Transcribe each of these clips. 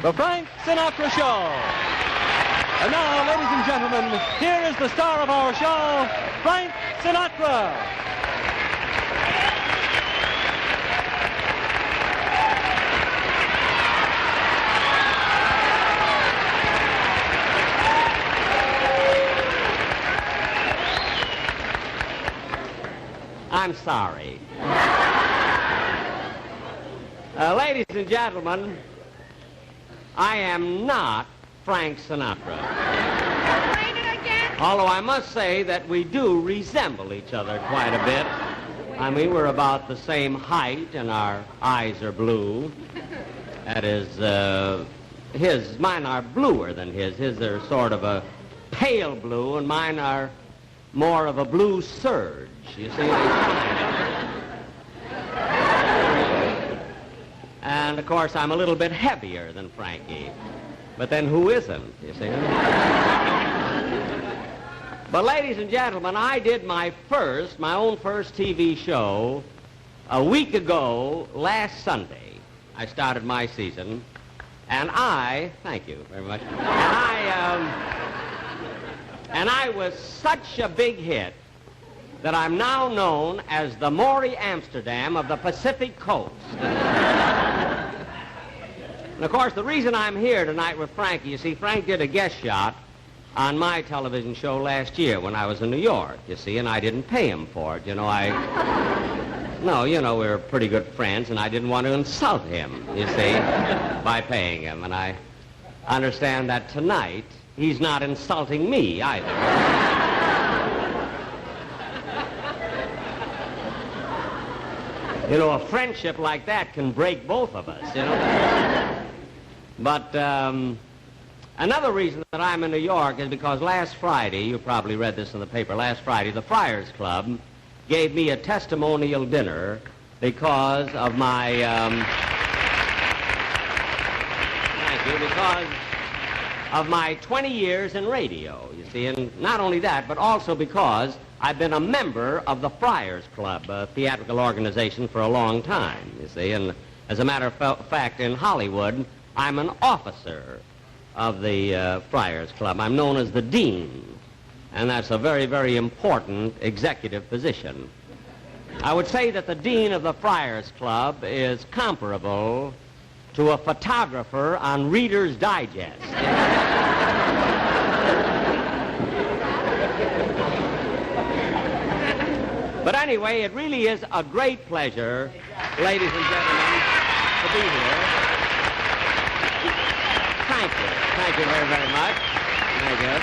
The Frank Sinatra Show. And now, ladies and gentlemen, here is the star of our show, Frank Sinatra. I'm sorry. Ladies and gentlemen, I am not Frank Sinatra. Playing it again? Although I must say that we do resemble each other quite a bit. I mean, we're about the same height and our eyes are blue. That is, mine are bluer than his. His are sort of a pale blue and mine are more of a blue serge. You see? And, of course, I'm a little bit heavier than Frankie. But then who isn't, you see? But, ladies and gentlemen, I did my own first TV show a week ago last Sunday. I started my season. And thank you very much. And I was such a big hit that I'm now known as the Maury Amsterdam of the Pacific Coast. And, of course, the reason I'm here tonight with Frankie, you see, Frank did a guest shot on my television show last year when I was in New York, you see, and I didn't pay him for it. No, we were pretty good friends, and I didn't want to insult him, you see, by paying him. And I understand that tonight he's not insulting me either. A friendship like that can break both of us, But another reason that I'm in New York is because last Friday, you probably read this in the paper, last Friday, the Friars Club gave me a testimonial dinner because of my, because of my 20 years in radio, you see, and not only that, but also because I've been a member of the Friars Club, a theatrical organization, for a long time, you see, and as a matter of fact, in Hollywood, I'm an officer of the Friars Club. I'm known as the Dean, and that's a very, very important executive position. I would say that the Dean of the Friars Club is comparable to a photographer on Reader's Digest. But anyway, it really is a great pleasure, ladies and gentlemen, to be here. Thank you. Thank you very, very much. Thank you.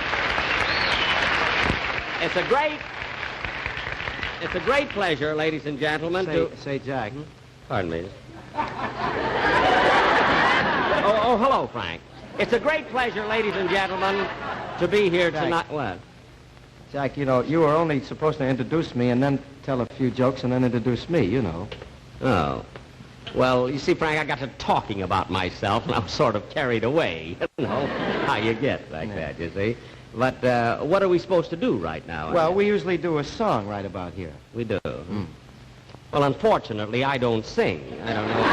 It's a great pleasure, ladies and gentlemen, Say, Jack. Pardon me. Oh, hello, Frank. It's a great pleasure, ladies and gentlemen, to be here tonight. What? Jack, you were only supposed to introduce me and then tell a few jokes and then introduce me, Oh. Well, you see, Frank, I got to talking about myself, and I was sort of carried away. How you get like that, you see. But what are we supposed to do right now? Well, we usually do a song right about here. We do? Well, unfortunately, I don't sing. I don't know.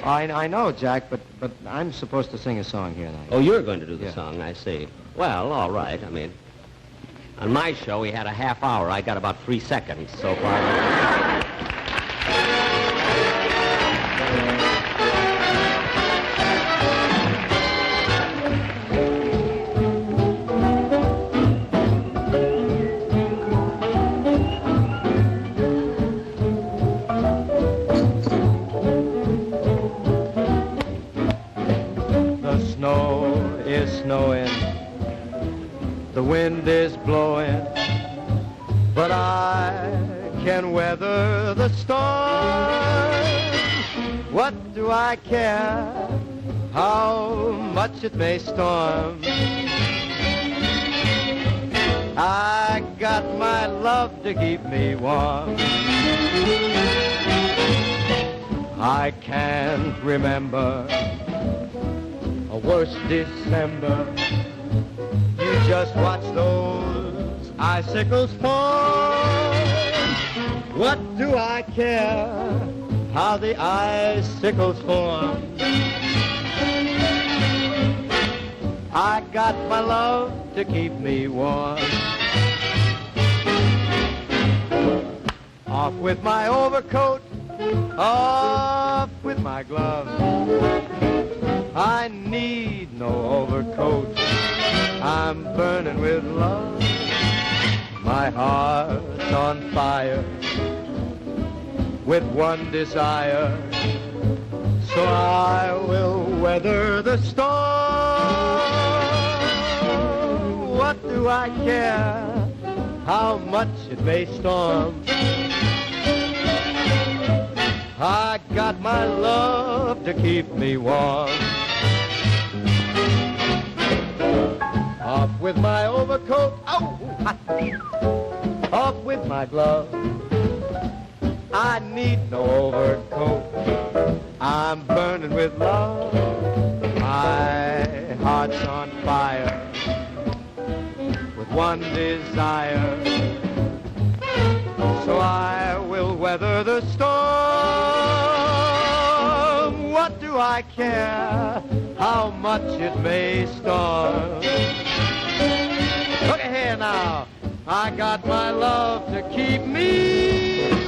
I know, Jack, but I'm supposed to sing a song here tonight. Oh, you're going to do the song, I see. Well, all right. I mean, on my show, we had a half hour. I got about 3 seconds so far. Snowing, the wind is blowing, but I can weather the storm. What do I care how much it may storm? I got my love to keep me warm. I can't remember a worse December. You just watch those icicles fall. What do I care how the icicles form? I got my love to keep me warm. Off with my overcoat, off with my gloves. I need no overcoat, I'm burning with love. My heart's on fire with one desire, so I will weather the storm. What do I care how much it may storm? I got my love to keep me warm. Off with my overcoat, oh, hot. Off with my gloves. I need no overcoat, I'm burning with love. My heart's on fire with one desire, so I will weather the storm. What do I care how much it may storm? Look at here now, I got my love to keep me warm.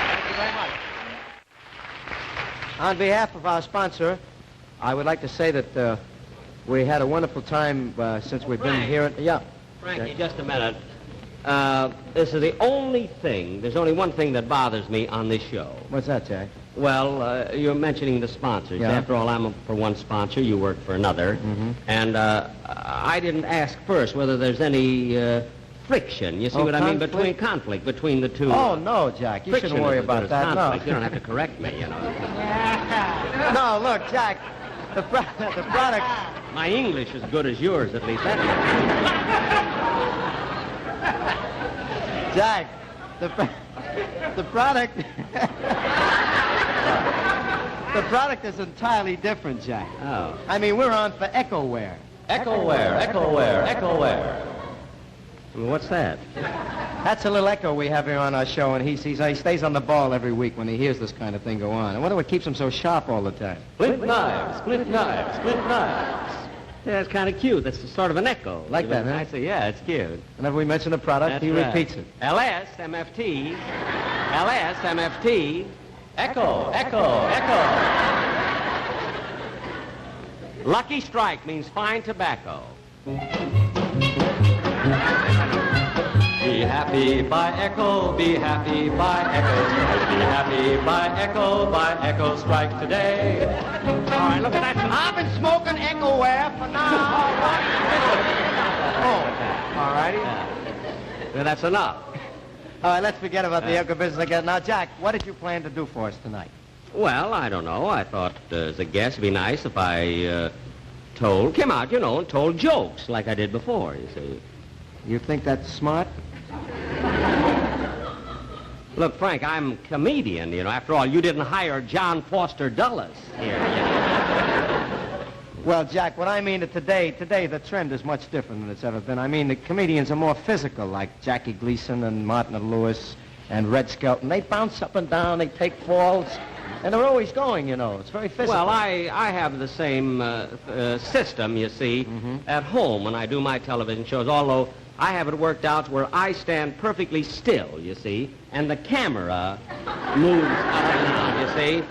Thank you very much. On behalf of our sponsor, I would like to say that we had a wonderful time since we've been Frank. here. Yeah. Frankie, just a minute. This is the only thing, there's only one thing that bothers me on this show. What's that, Jack? Well, you're mentioning the sponsors. Yeah. After all, I'm for one sponsor, you work for another. Mm-hmm. And I didn't ask first whether there's any friction, you see what I mean, conflict between the two. Oh, no, Jack. You Friction shouldn't worry is as good about as that. conflict. No. You don't have to correct me, you know. No, look, Jack. The product. My English is good as yours, at least. That's Jack, the product. The product is entirely different, Jack. Oh. I mean, we're on for Echoware. Echoware. Well, what's that? That's a little echo we have here on our show, and he stays on the ball every week when he hears this kind of thing go on. I wonder what keeps him so sharp all the time. Split knives. Yeah, it's kind of cute. That's sort of an echo. Like that, huh? I see. Yeah, it's cute. Whenever we mention a product, That's he right. repeats it. LSMFT. Echo. Lucky Strike means fine tobacco. Be happy by Echo, be happy by Echo Strike. Be happy by Echo Strike today. All right, look at that. I've been smoking Echoware for now. Oh, all righty. Yeah, that's enough. All right, let's forget about the Echo business again. Now, Jack, what did you plan to do for us tonight? Well, I don't know. I thought as a guest it'd be nice if I came out, you know, and told jokes like I did before, you see. You think that's smart? Look, Frank, I'm a comedian, you know. After all, you didn't hire John Foster Dulles here. You know. Well, Jack, what I mean is today the trend is much different than it's ever been. I mean, the comedians are more physical, like Jackie Gleason and Martin Lewis and Red Skelton. They bounce up and down, they take falls, and they're always going, you know. It's very physical. Well, I have the same system, you see, at home when I do my television shows, although I have it worked out where I stand perfectly still, you see, and the camera moves up and down, you see.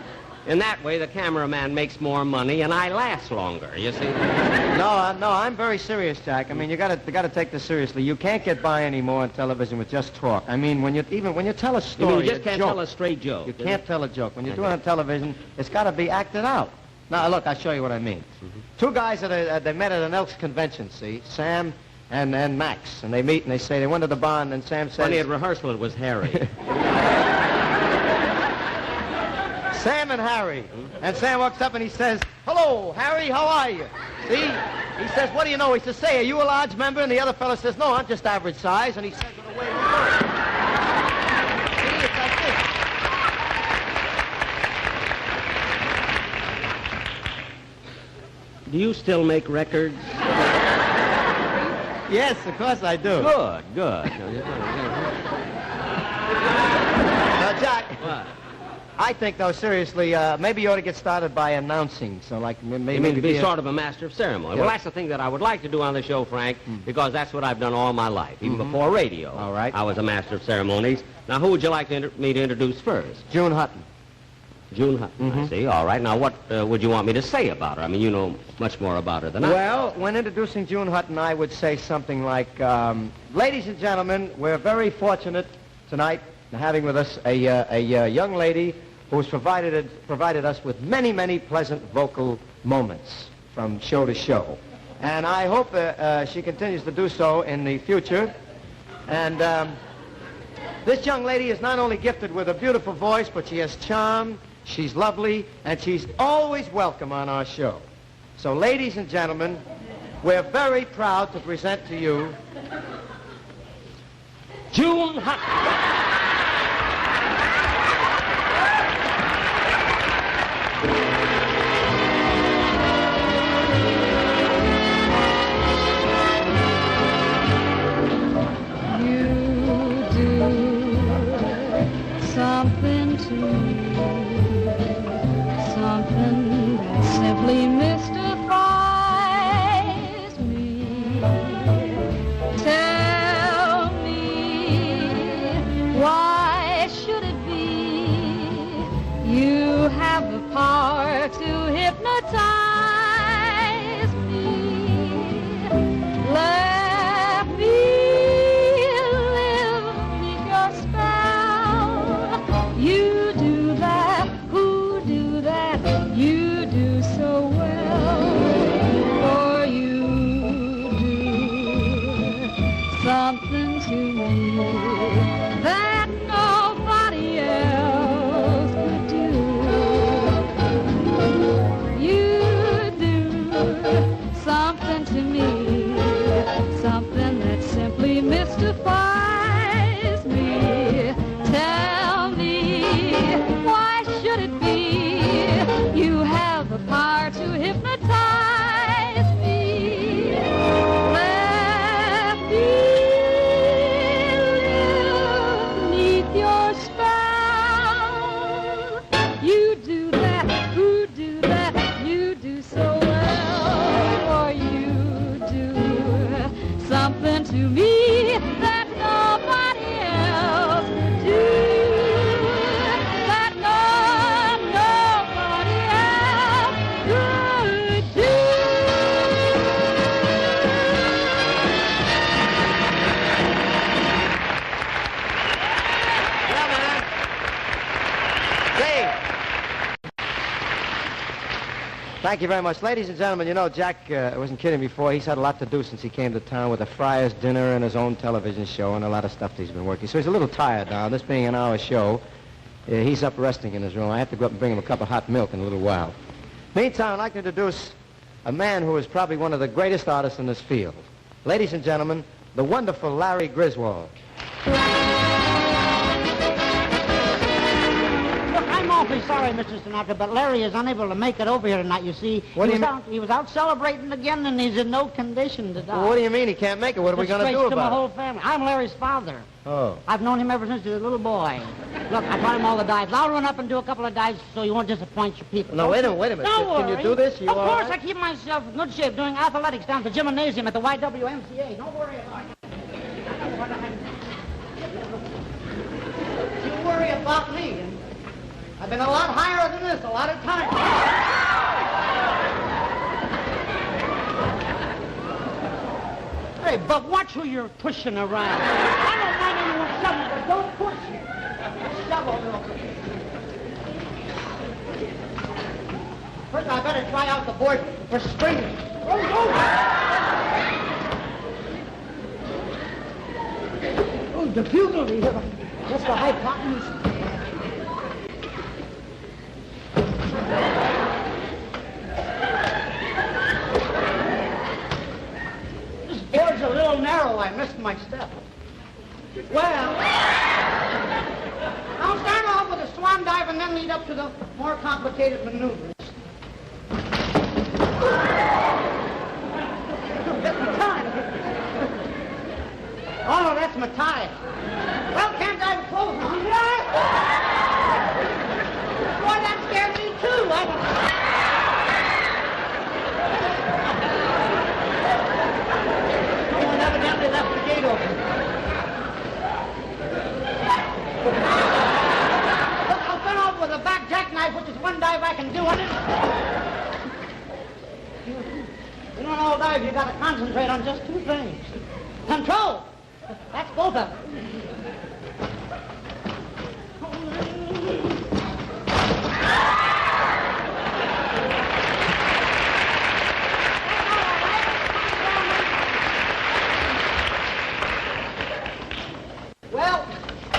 In that way, the cameraman makes more money, and I last longer, you see. No, I'm very serious, Jack. I mean, you gotta take this seriously. You can't get by anymore on television with just talk. I mean, when you tell a You story, mean you just a can't joke, tell a straight joke? you can't tell a joke. When you do it on television, it's got to be acted out. Now, look, I'll show you what I mean. Two guys they met at an Elks convention. See, Sam and Max, and they meet and they say they went to the bar, and Sam says, Funny, at rehearsal it was Harry. Sam and Harry. And Sam walks up and he says, "Hello, Harry, how are you?" See? He says, "What do you know?" He says, "Say, are you a large member?" And the other fellow says, "No, I'm just average size." And he says it away we go. See, it's like this. Do you still make records? Yes, of course I do. Good. Now, Jack, What? I think, though, seriously, maybe you ought to get started by announcing. So, like, maybe... You mean to be a- sort of a master of ceremony? Yeah. Well, that's the thing that I would like to do on the show, Frank, because that's what I've done all my life. Even before radio, All right. I was a master of ceremonies. Now, who would you like me to introduce first? June Hutton. June Hutton, I see. All right. Now, what would you want me to say about her? I mean, you know much more about her than I. Well, when introducing June Hutton, I would say something like, ladies and gentlemen, we're very fortunate tonight in having with us a young lady who's provided us with many, many pleasant vocal moments from show to show. And I hope she continues to do so in the future. And this young lady is not only gifted with a beautiful voice, but she has charm, she's lovely, and she's always welcome on our show. So, ladies and gentlemen, we're very proud to present to you June Hutton. Something to me, something that simply mystifies me. Tell me, why should it be you have the power to hypnotize me? Let me live beneath your spell. You do that, who do that, you do so well. For you do something to me that nobody else could do. You do something to me, something that simply mystifies me. Tell me, why should it be you have the power to hypnotize me? Let me live beneath your spell. You do that, who do that, you do so well. For you do something to me that nobody else could do. That nobody else could do. Yeah, man. Dave. Thank you very much. Ladies and gentlemen, you know, Jack wasn't kidding before. He's had a lot to do since he came to town with a Friar's dinner and his own television show and a lot of stuff that he's been working. So he's a little tired now. This being an hour show, he's up resting in his room. I have to go up and bring him a cup of hot milk in a little while. Meantime, I'd like to introduce a man who is probably one of the greatest artists in this field. Ladies and gentlemen, the wonderful Larry Griswold. Look, I'm awfully sorry, Mr. Sinatra, but Larry is unable to make it over here tonight, you see. What do you mean? He was out celebrating again, and he's in no condition to die. Well, what do you mean he can't make it? What are we going to do Disgrace to my about whole family. I'm Larry's father. it? Oh. I've known him ever since he was a little boy. Look, I taught him all the dives. I'll run up and do a couple of dives so you won't disappoint your people. No, wait a minute. Don't Can worry. you do this? You of all course, right? I keep myself in good shape doing athletics down at the gymnasium at the YWMCA. Don't worry about it. You worry about me. I've been a lot higher than this a lot of times. Hey, but watch who you're pushing around. I don't mind anyone shoving, but don't push me. Shove a little bit. First, I better try out the board for springing. Oh, the bugle. That's the hypotenuse. This board's a little narrow. I missed my step. Well, I'll start off with a swan dive and then lead up to the more complicated maneuvers. Get the time. Oh, no, that's my tie. Well, can't I have clothes on? Boy, that scared me, too. Someone evidently left the gate open. Look, I'll turn off with a back jackknife, which is one dive I can do on it. You know, in all dives, you got to concentrate on just two things. Control. That's both of them. Well,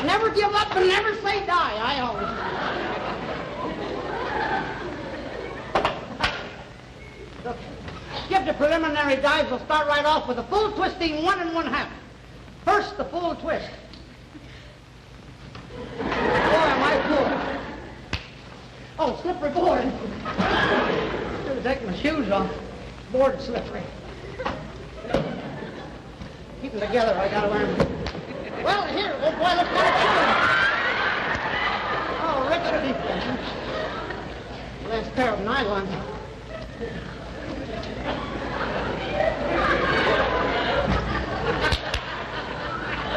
never give up and never say die. I always. Look, skip the preliminary dives. We'll start right off with a full twisting 1 1/2. First, the full twist. Boy, am I full. Oh, slippery board. Should have taken my shoes off. Board slippery. Keep them together. I gotta wear them. Well, here, old boy, look what it's doing. Oh, Richard. Last pair of nylons.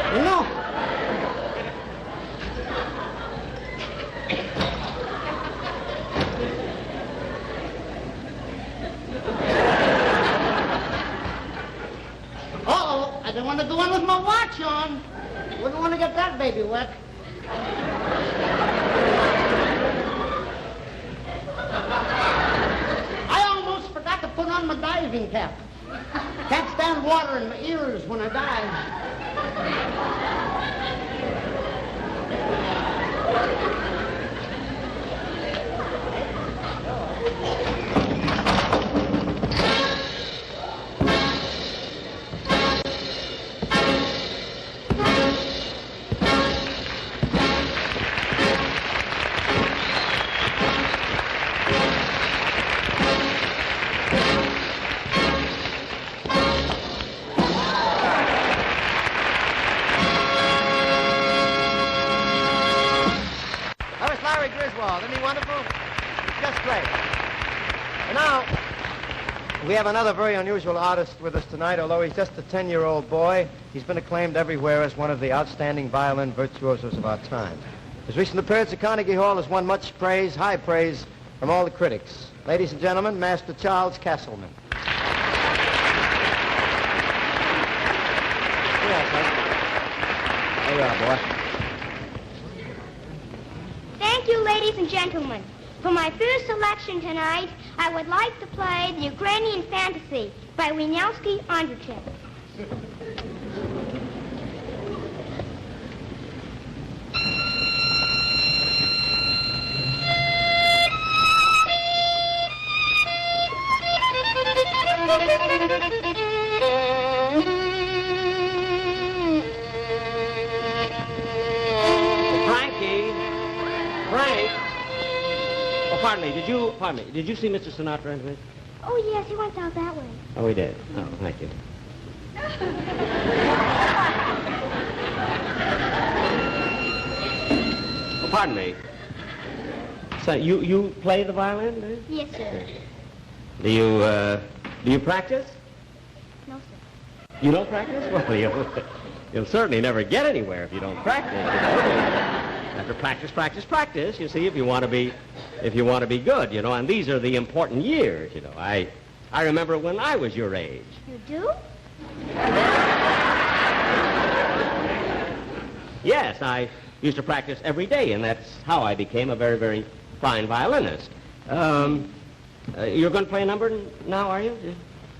No. Uh-oh, I don't want to go in with my watch on. Wouldn't want to get that baby wet. I almost forgot to put on my diving cap. Can't stand water in my ears when I dive. Isn't he wonderful? Just great. And now, we have another very unusual artist with us tonight. Although he's just a 10-year-old boy, he's been acclaimed everywhere as one of the outstanding violin virtuosos of our time. His recent appearance at Carnegie Hall has won much praise, high praise, from all the critics. Ladies and gentlemen, Master Charles Castleman. There you are, boy. Thank you, ladies and gentlemen. For my first selection tonight, I would like to play the Ukrainian Fantasy by Wieniawski Ondrejczyk. Pardon me, did you see Mr. Sinatra in it? Oh, yes, he went out that way. Oh, he did? Oh, thank you. Oh, pardon me. So, you play the violin, do you? Yes, sir. Do you practice? No, sir. You don't practice? Well, you'll certainly never get anywhere if you don't practice. You know? After practice, you see, if you want to be good, you know, and these are the important years, you know. I remember when I was your age. You do? Yes, I used to practice every day, and that's how I became a very, very fine violinist. You're going to play a number now, are you?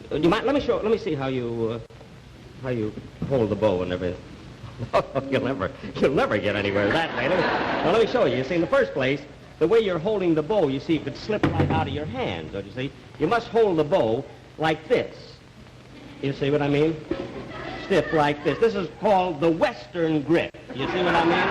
Do you mind? Let me see how you hold the bow and everything. You'll never get anywhere that way. Let me show you. You see, in the first place, the way you're holding the bow, you see, it could slip right out of your hand, don't you see? You must hold the bow like this. You see what I mean? Stiff like this. This is called the Western grip. You see what I mean?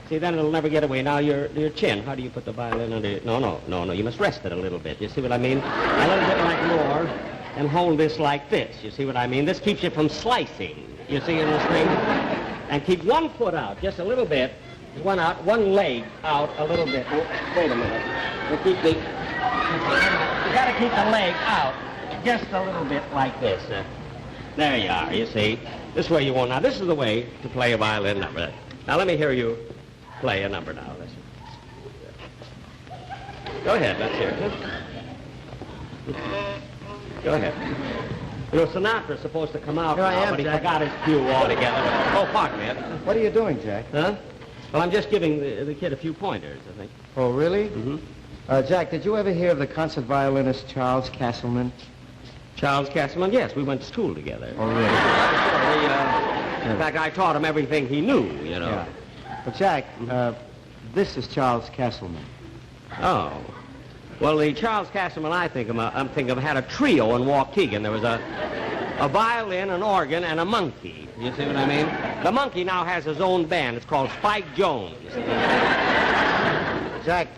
See, then it'll never get away. Now, your chin, how do you put the violin under it? No, you must rest it a little bit. You see what I mean? A little bit like more, and hold this like this. You see what I mean? This keeps you from slicing. you see, in the string. And keep one foot out, just a little bit. One out, one leg out a little bit. Oh, wait a minute. You got to keep the leg out just a little bit like this. There you are, you see. This way you won't. Now, this is the way to play a violin number. Now, let me hear you play a number now. Listen. Go ahead, let's hear it. Go ahead. You know, Sinatra's supposed to come out Here I now, am, but he Jack. forgot his cue altogether. Oh, pardon me. What are you doing, Jack? Huh? Well, I'm just giving the kid a few pointers, I think. Oh, really? Mm-hmm. Jack, did you ever hear of the concert violinist Charles Castleman? Charles Castleman, yes, we went to school together. Oh, really? In fact, I taught him everything he knew, you know. Yeah. But, Jack, this is Charles Castleman. Oh. Well, the Charles Castleman I'm thinking of had a trio in Waukegan. There was a violin, an organ, and a monkey. You see what I mean? The monkey now has his own band. It's called Spike Jones. Jack,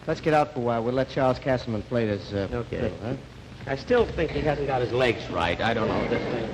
let's get out for a while. We'll let Charles Castleman play this. Okay. fiddle, huh? I still think he hasn't got his legs right. I don't know this thing.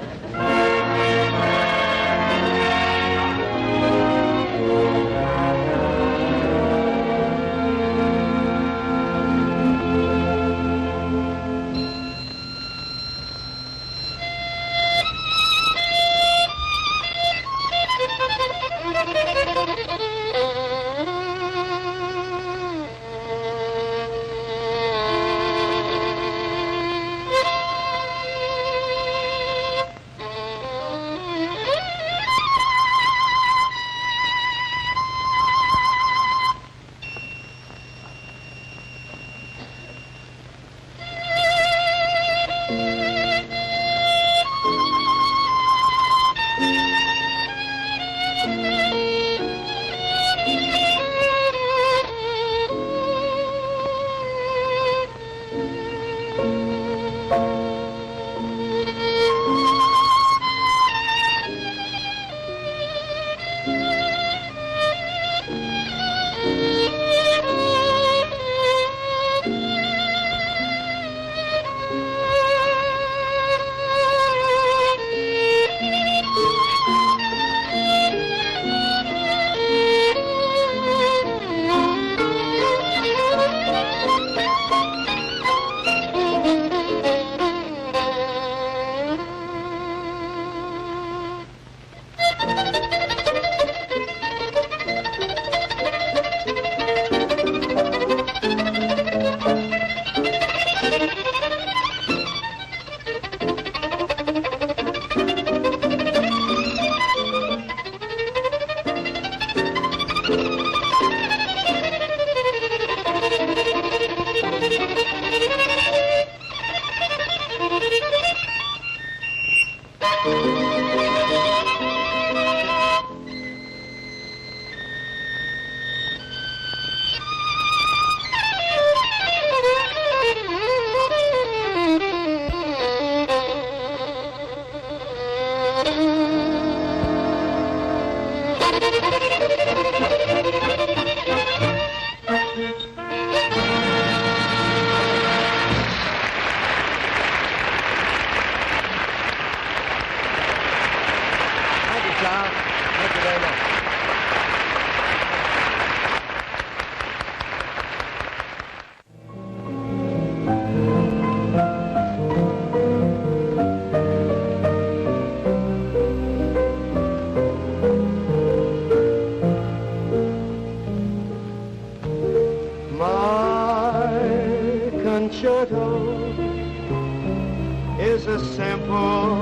Is a simple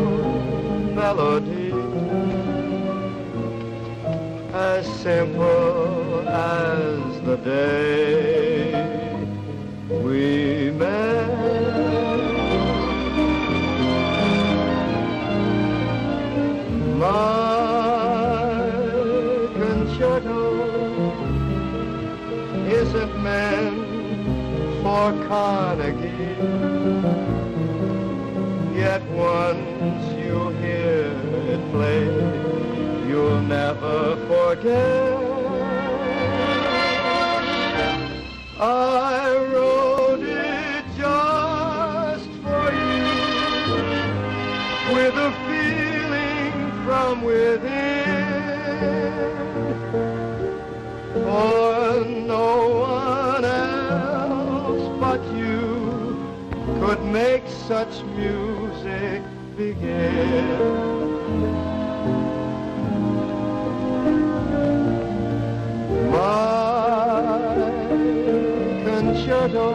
melody, as simple as the day we met. My concerto isn't meant for Carnegie. Yet once you hear it play, you'll never forget. I wrote it just for you, with a feeling make such music begin. My concerto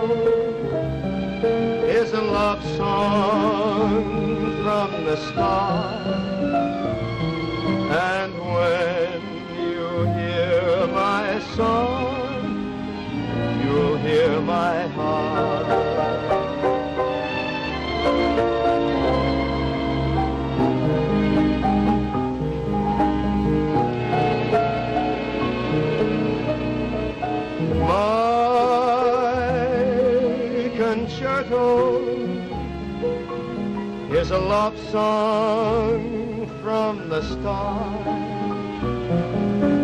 is a love song from the start, and when you hear my song, you'll hear my heart. Is a love song from the start,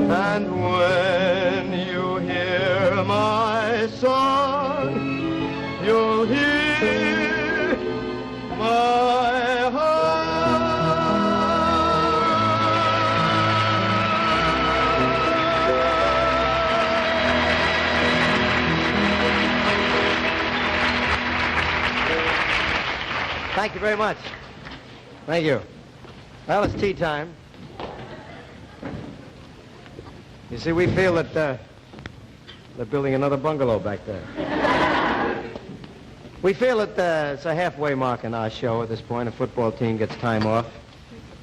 and when you hear my song, you'll hear my heart. Thank you very much. Thank you. Well, it's tea time. You see, we feel that they're building another bungalow back there. We feel that it's a halfway mark in our show at this point. A football team gets time off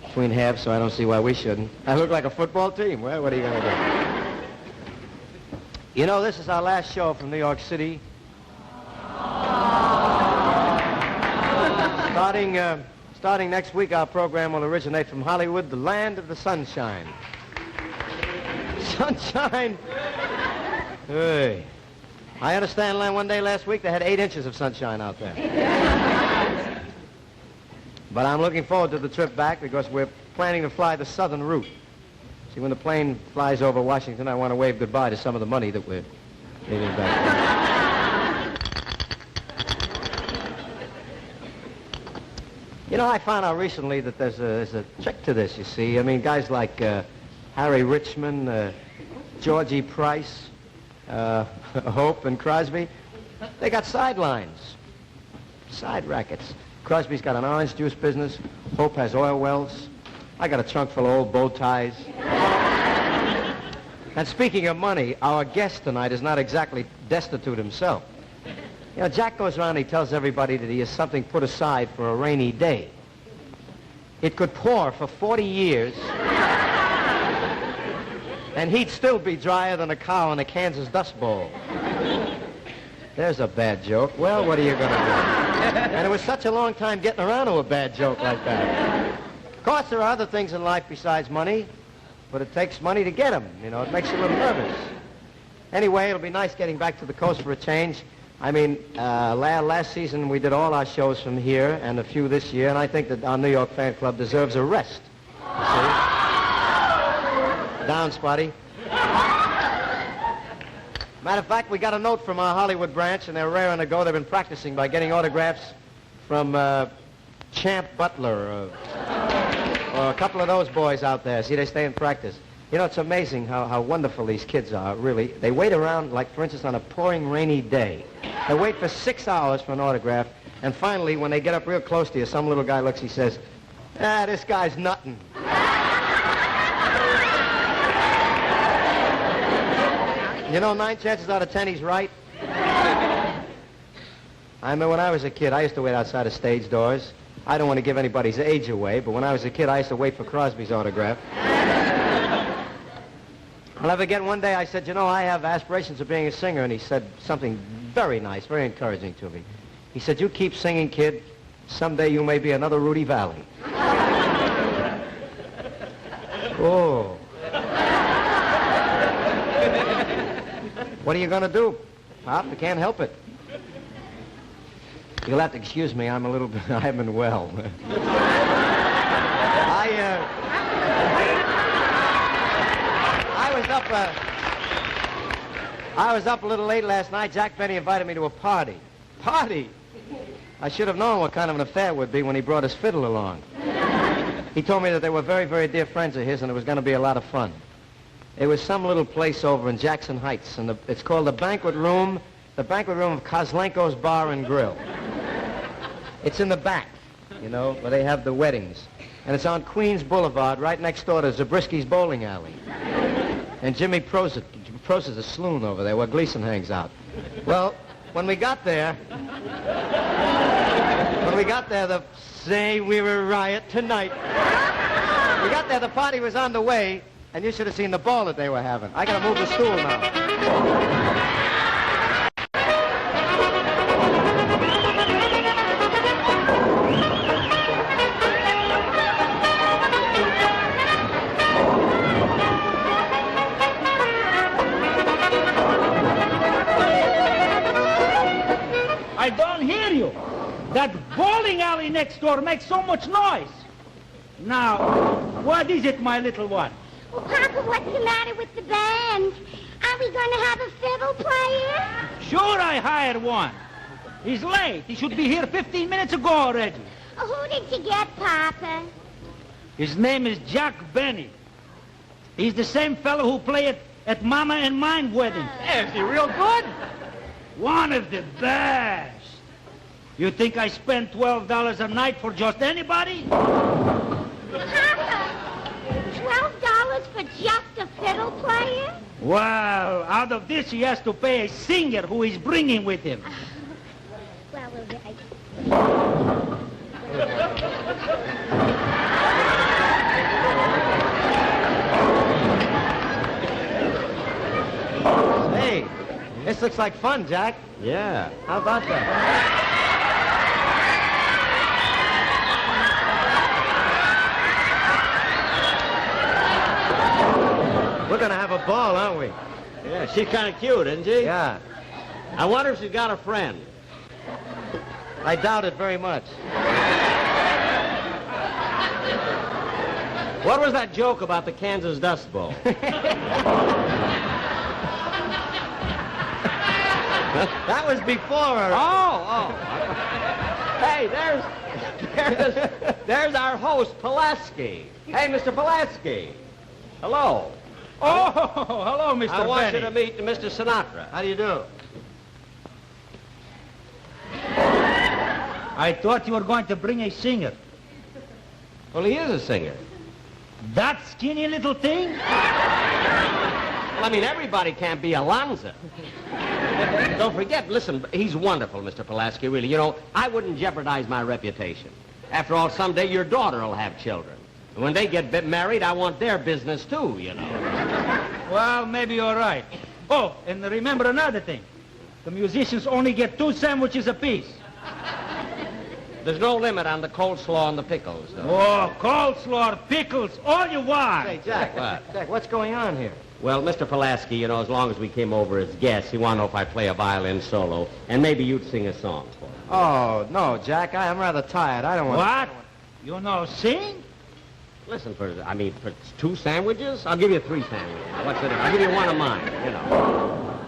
between halves, so I don't see why we shouldn't. I look like a football team. Well, what are you going to do? You know, this is our last show from New York City. Starting next week, our program will originate from Hollywood, the land of the sunshine. Sunshine! Hey. I understand one day last week they had 8 inches of sunshine out there. But I'm looking forward to the trip back because we're planning to fly the southern route. See, when the plane flies over Washington, I want to wave goodbye to some of the money that we're leaving back there. You know, I found out recently that there's a trick to this, you see. I mean, guys like Harry Richmond, Georgie Price, Hope and Crosby, they got sidelines, side rackets. Crosby's got an orange juice business. Hope has oil wells. I got a trunk full of old bow ties. And speaking of money, our guest tonight is not exactly destitute himself. You know, Jack goes around and he tells everybody that he has something put aside for a rainy day. It could pour for 40 years, and he'd still be drier than a cow in a Kansas Dust Bowl. There's a bad joke. Well, what are you going to do? And it was such a long time getting around to a bad joke like that. Of course, there are other things in life besides money, but it takes money to get them. You know, it makes you a little nervous. Anyway, it'll be nice getting back to the coast for a change. I mean, last season we did all our shows from here and a few this year, and I think that our New York fan club deserves a rest. You see? Down, Spotty. Matter of fact, we got a note from our Hollywood branch, and they're raring to go. They've been practicing by getting autographs from Champ Butler or a couple of those boys out there. See, they stay in practice. You know, it's amazing how wonderful these kids are, really. They wait around, like, for instance, on a pouring rainy day. They wait for 6 hours for an autograph, and finally, when they get up real close to you, some little guy looks, he says, this guy's nuttin'. You know, 9 chances out of 10, he's right. I mean, when I was a kid, I used to wait outside of stage doors. I don't want to give anybody's age away, but when I was a kid, I used to wait for Crosby's autograph. I'll never forget one day I said, you know, I have aspirations of being a singer, and he said something very nice, very encouraging to me. He said, you keep singing, kid. Someday you may be another Rudy Valley. Oh. What are you going to do, Pop? I can't help it. You'll have to excuse me. I'm a little bit, I haven't been well. I was up a little late last night. Jack Benny invited me to a party. Party? I should have known what kind of an affair it would be when he brought his fiddle along. He told me that they were very, very dear friends of his, and it was going to be a lot of fun. It was some little place over in Jackson Heights, and it's called the banquet room of Kozlenko's Bar and Grill. It's in the back, you know, where they have the weddings. And it's on Queens Boulevard, right next door to Zabrisky's bowling alley. And Jimmy Prost is a saloon over there where Gleason hangs out. Well, when we got there, say we were a riot tonight. We got there, the party was on the way, and you should have seen the ball that they were having. I gotta move the stool now. I don't hear you. That bowling alley next door makes so much noise. Now, what is it, my little one? Well, Papa, what's the matter with the band? Are we going to have a fiddle player? Sure, I hired one. He's late. He should be here 15 minutes ago already. Oh, who did you get, Papa? His name is Jack Benny. He's the same fellow who played at Mama and mine wedding. Yeah, is he real good? One of the best. You think I spend $12 a night for just anybody? Papa, $12 for just a fiddle player? Well, out of this he has to pay a singer who he's bringing with him. Well, we'll get... Hey, this looks like fun, Jack. Yeah. How about that? We're gonna have a ball, aren't we? Yeah, she's kind of cute, isn't she? Yeah. I wonder if she's got a friend. I doubt it very much. What was that joke about the Kansas Dust Bowl? That was before her. Oh. Hey, there's our host, Pulaski. Hey, Mr. Pulaski. Hello. Oh, hello, Mr. I want you Benny. to meet Mr. Sinatra. How do you do? I thought you were going to bring a singer. Well, he is a singer. That skinny little thing? Well, I mean, everybody can't be Alonzo. Don't forget, listen, he's wonderful, Mr. Pulaski, really. You know, I wouldn't jeopardize my reputation. After all, someday your daughter will have children. And when they get married, I want their business, too, you know. Well, maybe you're right. Oh, and remember another thing. The musicians only get 2 sandwiches apiece. There's no limit on the coleslaw and the pickles, though. Oh, coleslaw, pickles, all you want. Hey, Jack. What? Jack, what's going on here? Well, Mr. Pulaski, you know, as long as we came over as guests, he wanted to know if I play a violin solo, and maybe you'd sing a song for him. Oh, no, Jack. I'm rather tired. I don't want What? You know sing? Listen, for 2 sandwiches? I'll give you 3 sandwiches. What's it? I'll give you one of mine, you know.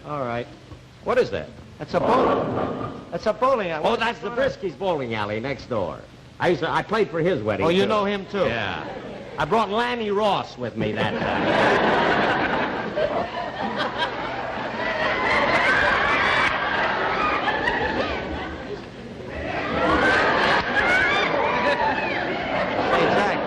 All right. What is that? That's a bowling. That's a bowling alley. Oh, that's the Brisky's bowling alley next door. I played for his wedding, Oh, you too. know him, too? Yeah. I brought Lanny Ross with me that time. Hey, Jack.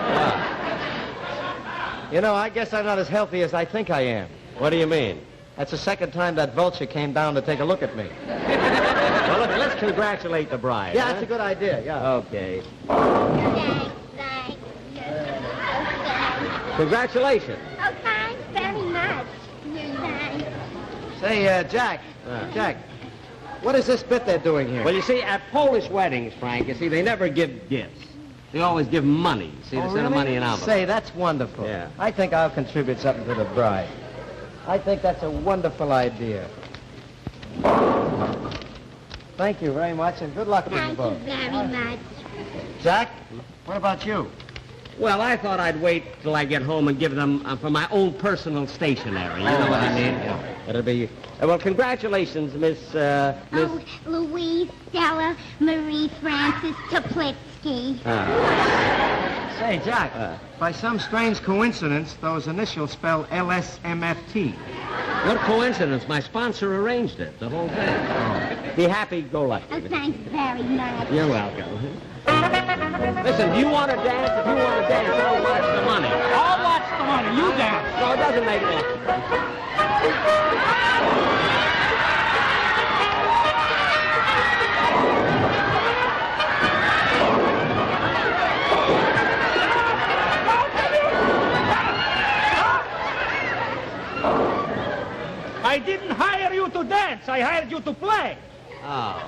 You know, I guess I'm not as healthy as I think I am. What do you mean? That's the second time that vulture came down to take a look at me. Well, look, let's congratulate the bride. Yeah, huh? that's a good idea, yeah. Okay. Thanks. Congratulations. Oh, thanks very much. Thanks. Say, Jack. Jack, what is this bit they're doing here? Well, you see, at Polish weddings, Frank, you see, they never give gifts. They always give money. See, they send the money in envelopes. Say, that's wonderful. Yeah. I think I'll contribute something to the bride. I think that's a wonderful idea. Thank you very much, and good luck to you Thank you both. very much. Jack, what about you? Well, I thought I'd wait till I get home and give them for my own personal stationery. You know what I mean? Yeah. It'll be... well, congratulations, Miss... Oh, Louise, Stella, Marie Frances Toplitsky. Say, Jack, by some strange coincidence, those initials spell LSMFT. What coincidence. My sponsor arranged it, the whole thing. Be happy-go-lucky. Oh, thanks very much. You're welcome. Listen, do you want to dance? If you want to dance, I'll watch the money. I'll watch the money. You dance. No, it doesn't make any difference. I didn't hire you to dance. I hired you to play. Oh.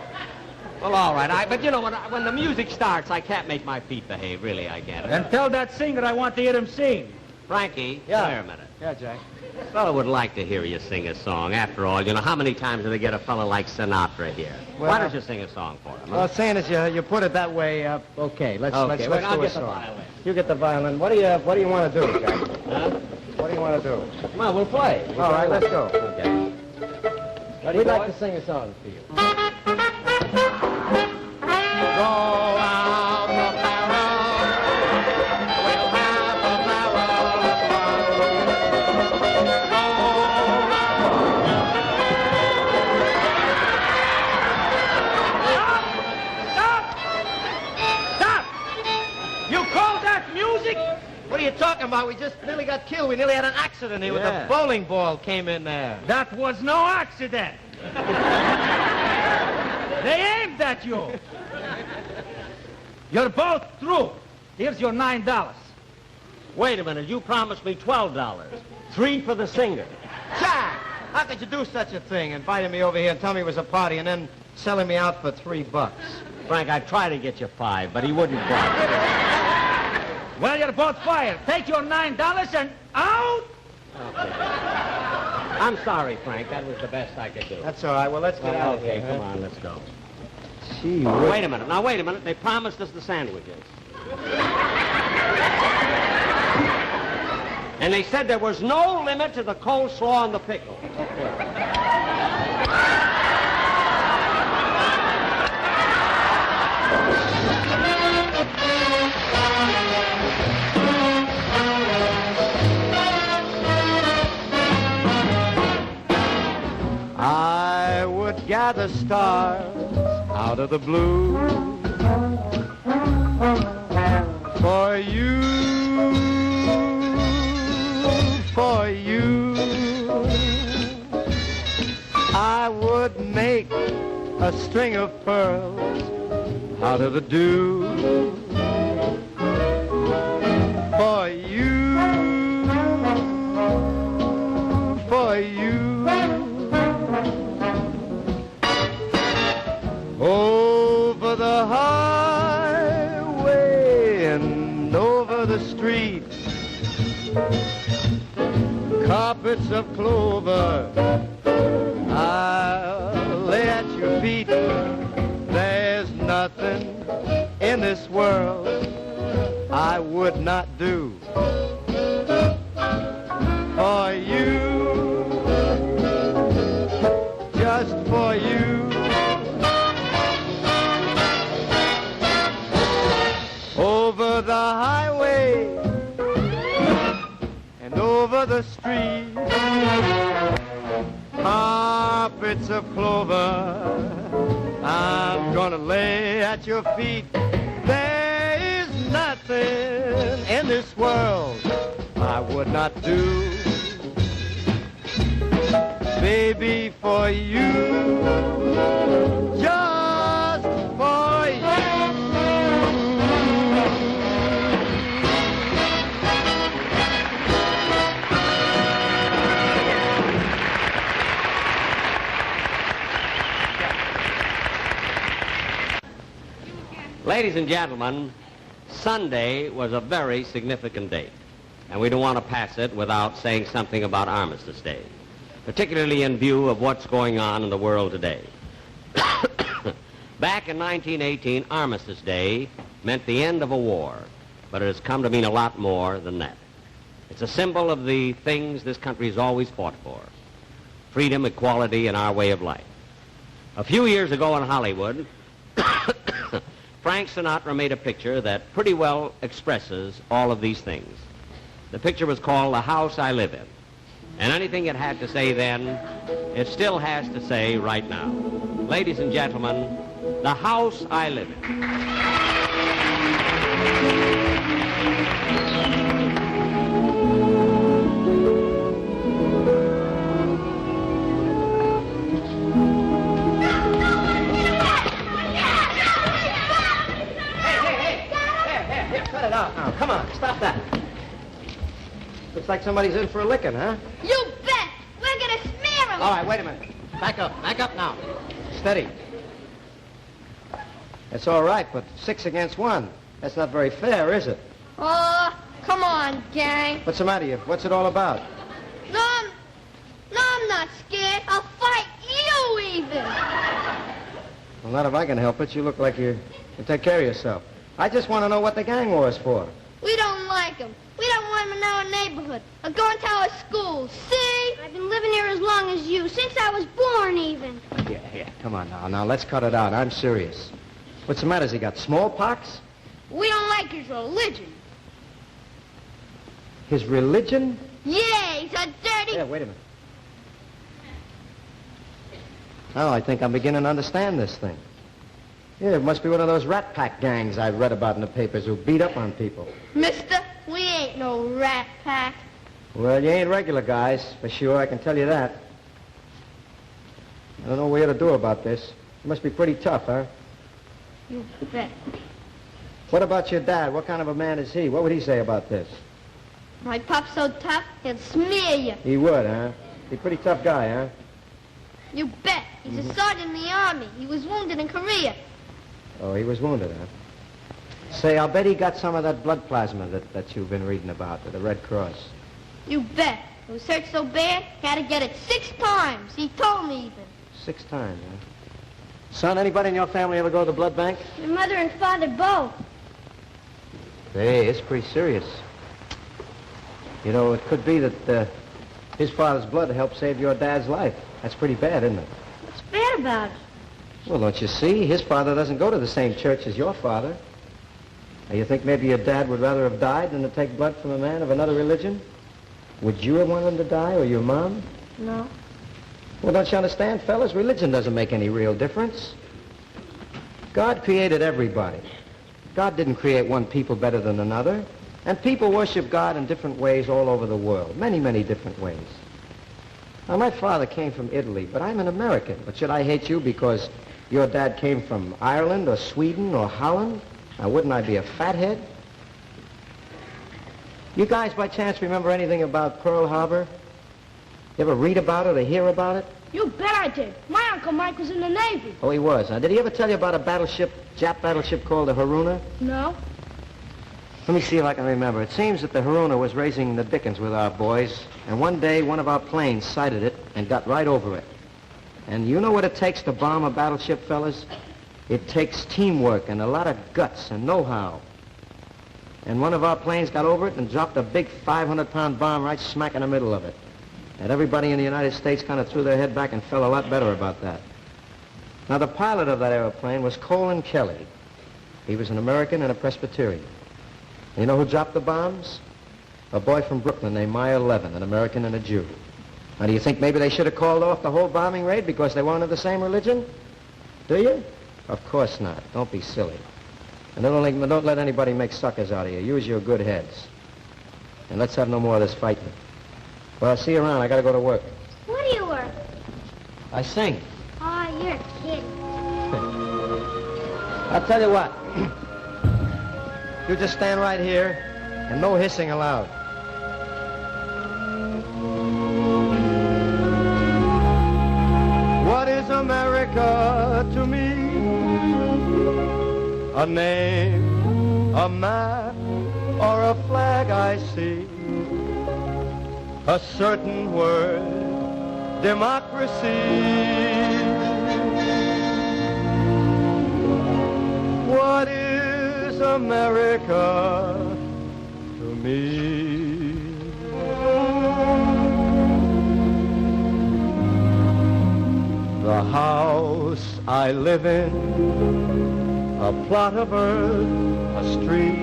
Well, all right. But you know, when the music starts, I can't make my feet behave. Really, I get it. Then tell that singer I want to hear him sing. Frankie, Yeah. come here a minute. Yeah, Jack. A fellow would like to hear you sing a song. After all, you know, how many times do they get a fellow like Sinatra here? Well, Why don't you sing a song for him? Well, seeing as you put it that way, okay, let's Okay, let's well, I'll do a get the song. violin. You get the violin. What do you want to do, Jack? Huh? What do you want to do? Come on, we'll play. All right, let's go. Okay. We'd like to sing a song for you. Go out the barrel, we'll have a barrel of Stop! You call that music? What are you talking about? We just nearly got killed. We nearly had an accident here with Yeah. the bowling ball came in there. That was no accident. They aimed at you. You're both through. Here's your $9. Wait a minute. You promised me $12. 3 for the singer. Jack, how could you do such a thing? Inviting me over here and tell me it was a party and then selling me out for $3. Frank, I tried to get you 5, but he wouldn't budge. Well, you're both fired. Take your $9 and out. I'm sorry, Frank. That was the best I could do. That's all right. Well, let's get out of Okay, here. come on. Let's go. Gee, Wait a minute. Now, wait a minute. They promised us the sandwiches. And they said there was no limit to the coleslaw and the pickle. I would gather stars out of the blue for you, for you. I would make a string of pearls out of the dew for you, for you. Over the highway and over the street, carpets of clover I'll lay at your feet. There's nothing in this world I would not do for you, just for you. Over the highway and over the street, carpets of clover I'm gonna lay at your feet. There is nothing in this world I would not do, baby, for you, just for you. Ladies and gentlemen, Sunday was a very significant date, and we don't want to pass it without saying something about Armistice Day, particularly in view of what's going on in the world today. Back in 1918, Armistice Day meant the end of a war, but it has come to mean a lot more than that. It's a symbol of the things this country has always fought for: freedom, equality, and our way of life. A few years ago in Hollywood, Frank Sinatra made a picture that pretty well expresses all of these things. The picture was called The House I Live In. And anything it had to say then, it still has to say right now. ladies and gentlemen, the house I live in. Cut it out now. Come on, stop that. Looks like somebody's in for a licking, huh? You bet. We're gonna smear him. All right, wait a minute. Back up now. Steady. That's all right, but 6 against 1. That's not very fair, is it? Oh, come on, gang. What's the matter with you? What's it all about? No, I'm not scared. I'll fight you even. Well, not if I can help it. You look like you take care of yourself. I just want to know what the gang war is for. We don't like him. We don't want him in our neighborhood or going to our school. See? I've been living here as long as you, since I was born even. Yeah, come on now. Now, let's cut it out. I'm serious. What's the matter? Has he got smallpox? We don't like his religion. His religion? Yeah, he's a dirty... Yeah, wait a minute. Now, I think I'm beginning to understand this thing. Yeah, it must be one of those rat pack gangs I've read about in the papers who beat up on people. Mister, we ain't no rat pack. Well, you ain't regular guys, for sure, I can tell you that. I don't know what we ought to do about this. It must be pretty tough, huh? You bet. What about your dad? What kind of a man is he? What would he say about this? My pop's so tough, he'll smear you. He would, huh? He's a pretty tough guy, huh? You bet. He's a sergeant in the army. He was wounded in Korea. Oh, he was wounded, huh? Say, I'll bet he got some of that blood plasma that you've been reading about, with the Red Cross. You bet. It was hurt so bad, he had to get it 6 times. He told me even. 6 times, huh? Son, anybody in your family ever go to the blood bank? Your mother and father both. Hey, it's pretty serious. You know, it could be that his father's blood helped save your dad's life. That's pretty bad, isn't it? What's bad about it? Well, don't you see? His father doesn't go to the same church as your father. Now, you think maybe your dad would rather have died than to take blood from a man of another religion? Would you have wanted him to die, or your mom? No. Well, don't you understand, fellas? Religion doesn't make any real difference. God created everybody. God didn't create one people better than another. And people worship God in different ways all over the world. Many, many different ways. Now, my father came from Italy, but I'm an American. But should I hate you because your dad came from Ireland or Sweden or Holland? Now, wouldn't I be a fathead? You guys, by chance, remember anything about Pearl Harbor? You ever read about it or hear about it? You bet I did. My Uncle Mike was in the Navy. Oh, he was. Now, did he ever tell you about a battleship, Jap battleship called the Haruna? No. Let me see if I can remember. It seems that the Haruna was raising the dickens with our boys, and one day one of our planes sighted it and got right over it. And you know what it takes to bomb a battleship, fellas? It takes teamwork and a lot of guts and know-how. And one of our planes got over it and dropped a big 500-pound bomb right smack in the middle of it. And everybody in the United States kind of threw their head back and felt a lot better about that. Now, the pilot of that airplane was Colin Kelly. He was an American and a Presbyterian. And you know who dropped the bombs? A boy from Brooklyn named Meyer Levin, an American and a Jew. Now, do you think maybe they should have called off the whole bombing raid because they weren't of the same religion? Do you? Of course not. Don't be silly. And don't let anybody make suckers out of you. Use your good heads. And let's have no more of this fighting. Well, I'll see you around. I gotta go to work. What do you work? I sing. Oh, you're a kid. I'll tell you what. You just stand right here, and no hissing allowed. What is America to me? A name, a map, or a flag I see? A certain word, democracy. What is America to me? The house I live in, a plot of earth, a street,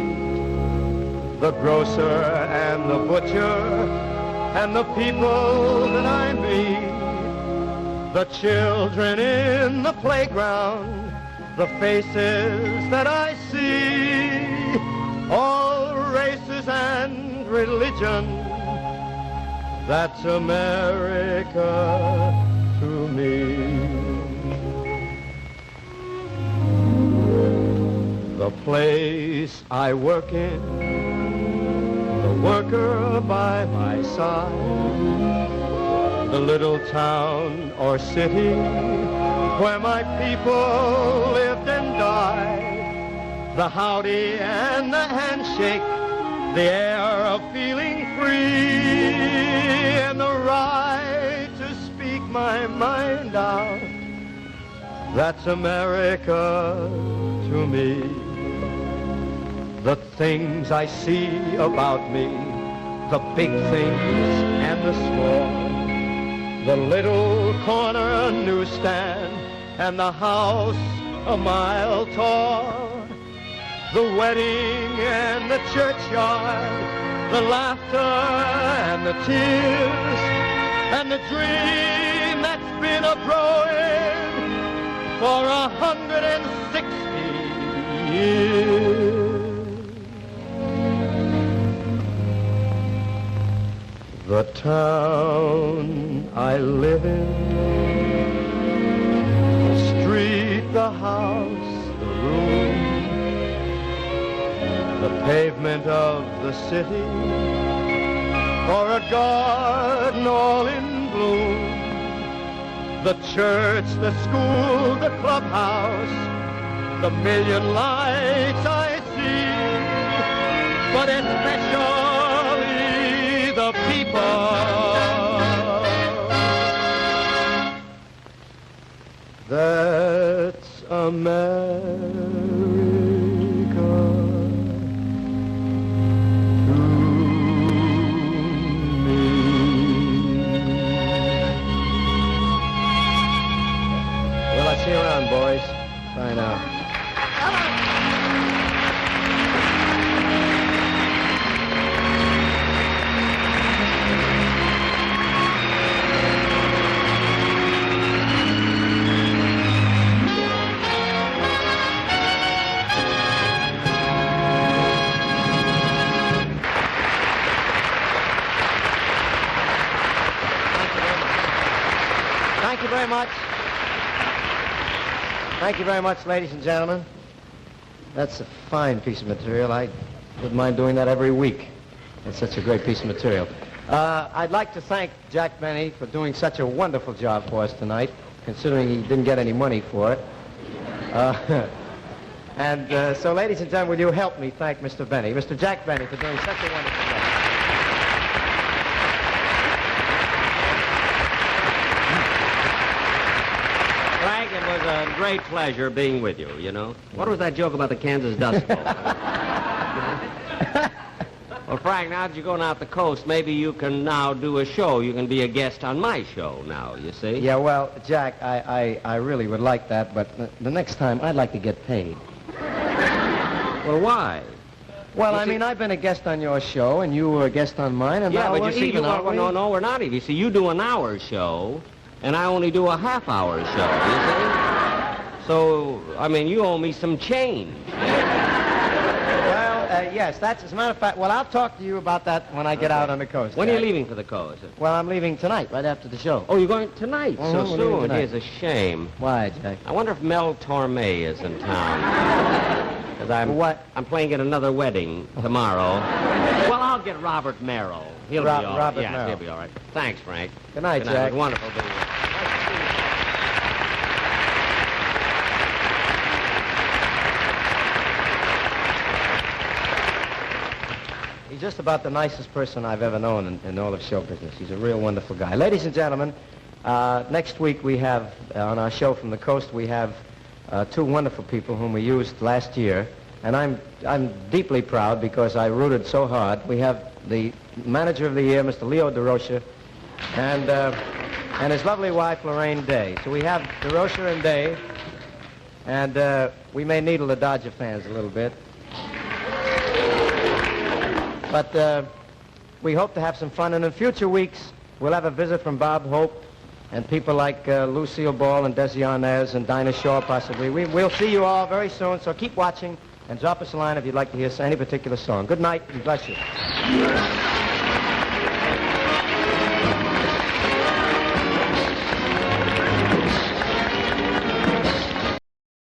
the grocer and the butcher, and the people that I meet. the children in the playground, the faces that I see, all races and religion. That's America to me. The place I work in, the worker by my side, the little town or city where my people lived and died, the howdy and the handshake, the air of feeling free, and the right to speak my mind out. That's America to me. The things I see about me, the big things and the small, the little corner newsstand and the house a mile tall, the wedding and the churchyard, the laughter and the tears, and the dream that's been a-growing for 160 years. The town I live in, the street, the house, the room, the pavement of the city, or a garden all in bloom, the church, the school, the clubhouse, the million lights I see, but especially the people. That's America to me. Well, I'll see you around, boys. Bye now. Thank you very much. Thank you very much, ladies and gentlemen. That's a fine piece of material. I wouldn't mind doing that every week. It's such a great piece of material. I'd like to thank Jack Benny for doing such a wonderful job for us tonight, considering he didn't get any money for it. So, ladies and gentlemen, will you help me thank Mr. Benny, Mr. Jack Benny, for doing such a wonderful job. Frank, it was a great pleasure being with you, you know. What was that joke about the Kansas Dust Bowl? Well, Frank, now that you're going out the coast, maybe you can now do a show. You can be a guest on my show now, you see? Yeah, well, Jack, I really would like that, but the next time I'd like to get paid. Well, why? Well, You I see- mean, I've been a guest on your show, and you were a guest on mine, and Yeah, now but we're you see, even, aren't we? no, we're not even. You see, you do an hour show, and I only do a half-hour show, you see? So, I mean, you owe me some change. Well, yes, that's, as a matter of fact, well, I'll talk to you about that when I get out on the coast. When are you Jack. leaving for the coast? Well, I'm leaving tonight, right after the show. Oh, you're going tonight, Mhm, so we're leaving soon. tonight. Here's a shame. Why, Jack? I wonder if Mel Torme is in town. 'Cause What? I'm playing at another wedding tomorrow. Well, I'll get Robert Merrill. He'll be all right. Robert Yes, Merrill. he'll be all right. Thanks, Frank. Good night, It Jack. was wonderful being with you. He's just about the nicest person I've ever known in all of show business. He's a real wonderful guy. Ladies and gentlemen, next week we have, on our show from the coast, we have two wonderful people whom we used last year. And I'm deeply proud because I rooted so hard. We have the manager of the year, Mr. Leo DeRocha, and his lovely wife, Lorraine Day. So we have DeRocha and Day, and we may needle the Dodger fans a little bit. But we hope to have some fun, and in future weeks, we'll have a visit from Bob Hope and people like Lucille Ball and Desi Arnaz and Dinah Shaw, possibly. We'll see you all very soon, so keep watching and drop us a line if you'd like to hear any particular song. Good night, and bless you.